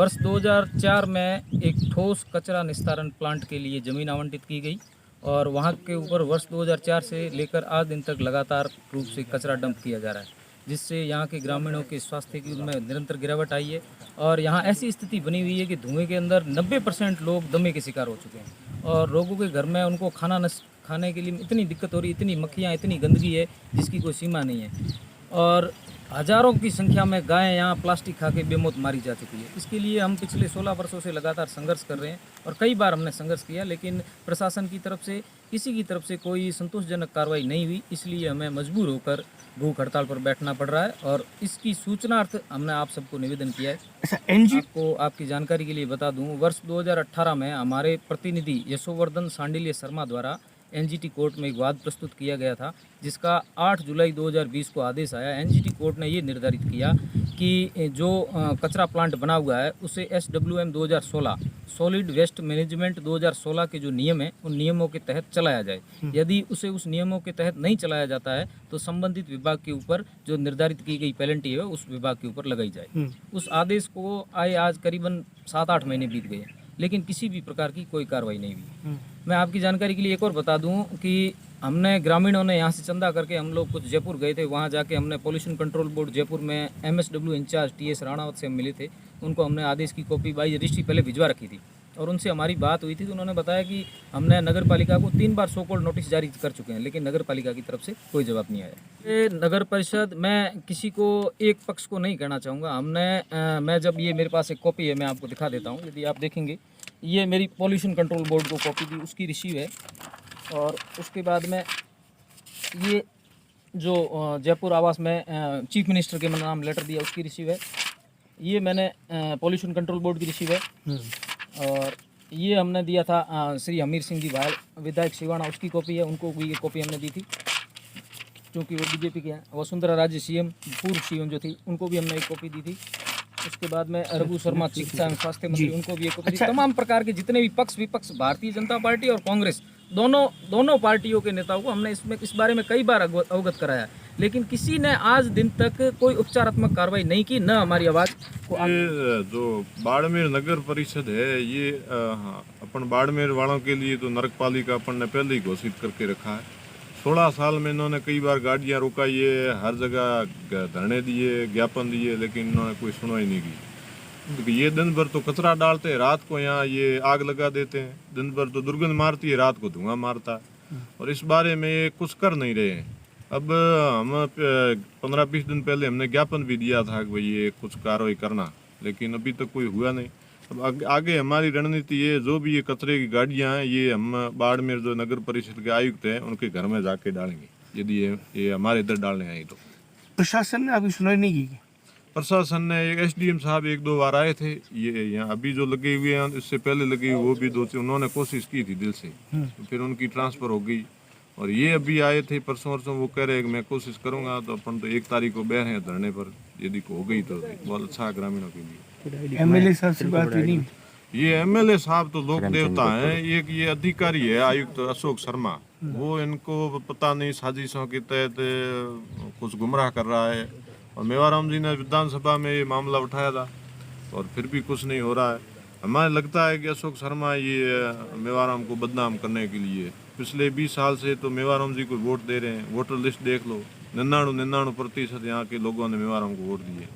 वर्ष 2004 में एक ठोस कचरा निस्तारण प्लांट के लिए ज़मीन आवंटित की गई और वहाँ के ऊपर वर्ष 2004 से लेकर आज दिन तक लगातार रूप से कचरा डंप किया जा रहा है, जिससे यहाँ के ग्रामीणों के स्वास्थ्य की में निरंतर गिरावट आई है। और यहाँ ऐसी स्थिति बनी हुई है कि धुएं के अंदर 90% लोग दमे के शिकार हो चुके हैं और लोगों के घर में उनको खाने के लिए इतनी दिक्कत हो रही, इतनी मक्खियाँ, इतनी गंदगी है जिसकी कोई सीमा नहीं है। और हजारों की संख्या में गायें यहाँ प्लास्टिक खा के बेमौत मारी जा चुकी है। इसके लिए हम पिछले 16 वर्षों से लगातार संघर्ष कर रहे हैं और कई बार हमने संघर्ष किया, लेकिन प्रशासन की तरफ से किसी की तरफ से कोई संतोषजनक कार्रवाई नहीं हुई। इसलिए हमें मजबूर होकर भूख हड़ताल पर बैठना पड़ रहा है और इसकी सूचनार्थ हमने आप सबको निवेदन किया है। आपको आपकी जानकारी के लिए बता दूं, वर्ष 2018 में हमारे प्रतिनिधि यशोवर्धन सांडिल्य शर्मा द्वारा एनजीटी कोर्ट में एक वाद प्रस्तुत किया गया था, जिसका 8 जुलाई 2020 को आदेश आया। एनजीटी कोर्ट ने ये निर्धारित किया कि जो कचरा प्लांट बना हुआ है उसे SWM 2016 सॉलिड वेस्ट मैनेजमेंट 2016 के जो नियम हैं उन नियमों के तहत चलाया जाए। यदि उसे उस नियमों के तहत नहीं चलाया जाता है तो संबंधित विभाग के ऊपर जो निर्धारित की गई पेनल्टी है उस विभाग के ऊपर लगाई जाए। उस आदेश को आए आज करीबन 7-8 महीने बीत गए, लेकिन किसी भी प्रकार की कोई कार्रवाई नहीं हुई। मैं आपकी जानकारी के लिए एक और बता दूं कि हमने ग्रामीणों ने यहाँ से चंदा करके हम लोग कुछ जयपुर गए थे। वहाँ जाके हमने पोल्यूशन कंट्रोल बोर्ड जयपुर में MSW इंचार्ज TS राणावत से हम मिले थे। उनको हमने आदेश की कॉपी बाई रजिस्ट्री पहले भिजवा रखी थी और उनसे हमारी बात हुई थी तो उन्होंने बताया कि हमने नगर पालिका को 3 बार सो कॉल्ड नोटिस जारी कर चुके हैं, लेकिन नगर पालिका की तरफ से कोई जवाब नहीं आया। ये नगर परिषद, मैं किसी को एक पक्ष को नहीं कहना चाहूँगा। मैं जब ये मेरे पास एक कॉपी है, मैं आपको दिखा देता हूँ। यदि आप देखेंगे, ये मेरी पोल्यूशन कंट्रोल बोर्ड को कॉपी दी, उसकी रिसीव है। और उसके बाद में ये जो जयपुर आवास में चीफ मिनिस्टर के नाम लेटर दिया उसकी रिसीव है। ये मैंने पोल्यूशन कंट्रोल बोर्ड की रिसीव है। और ये हमने दिया था श्री हमीर सिंह जी भायल विधायक सिवाना, उसकी कॉपी है। उनको भी ये कॉपी हमने दी थी क्योंकि वो BJP के हैं। वसुंधरा राजे CM, पूर्व CM जो थी, उनको भी हमने एक कॉपी दी थी। उसके बाद में रघु शर्मा चिकित्सा एवं स्वास्थ्य मंत्री, उनको भी एक कॉपी दी। तमाम प्रकार के जितने भी पक्ष विपक्ष, भारतीय जनता पार्टी और कांग्रेस, दोनों पार्टियों के नेताओं को हमने इस बारे में कई बार अवगत कराया, लेकिन किसी ने आज दिन तक कोई उपचारात्मक कार्रवाई नहीं की, न हमारी आवाज़ को जो बाड़मेर नगर परिषद है, ये अपन बाड़मेर वालों के लिए तो नरक पालिका अपन ने पहले ही घोषित करके रखा है। 16 साल में इन्होंने कई बार गाड़ियाँ रुकाई है, हर जगह धरने दिए, ज्ञापन दिए, लेकिन इन्होंने कोई सुनवाई नहीं की। क्योंकि ये दिन भर तो कचरा डालते हैं, रात को यहाँ ये आग लगा देते हैं। दिन भर तो दुर्गंध मारती है, रात को धुआं मारता है, और इस बारे में ये कुछ कर नहीं रहे हैं। अब हम 15-20 दिन पहले हमने ज्ञापन भी दिया था कि भाई ये कुछ कार्रवाई करना, लेकिन अभी तक कोई हुआ नहीं। अब आगे हमारी रणनीति ये, जो भी ये कचरे की गाड़ियाँ हैं, ये हम बाड़मेर जो नगर परिषद के आयुक्त हैं उनके घर में जाके डालेंगे, यदि ये हमारे इधर डालने आए तो। प्रशासन ने अभी सुनवाई नहीं की? प्रशासन ने, SDM साहब 1-2 बार आए थे, ये यहाँ अभी जो लगे हुए हैं, इससे पहले लगे हुए वो भी 2 उन्होंने कोशिश की थी दिल से, तो फिर उनकी ट्रांसफ़र हो गई। और ये अभी आए थे परसों, वो कह रहे हैं कि मैं कोशिश करूँगा, तो अपन तो 1 तारीख को बैठ हैं धरने पर, यदि हो गई तो बहुत अच्छा है ग्रामीणों के लिए। MLA साहब से बात हुई नहीं? ये MLA साहब तो लोक देवता हैं। एक ये अधिकारी है आयुक्त अशोक शर्मा, वो इनको पता नहीं साजिशों के तहत कुछ गुमराह कर रहा है। और मेवाराम जी ने विधानसभा में ये मामला उठाया था और फिर भी कुछ नहीं हो रहा है। हमें लगता है कि अशोक शर्मा ये मेवाराम को बदनाम करने के लिए पिछले 20 साल से तो मेवाराम जी को वोट दे रहे हैं। वोटर लिस्ट देख लो, 99% यहाँ के लोगों ने मेवाराम को वोट दिए।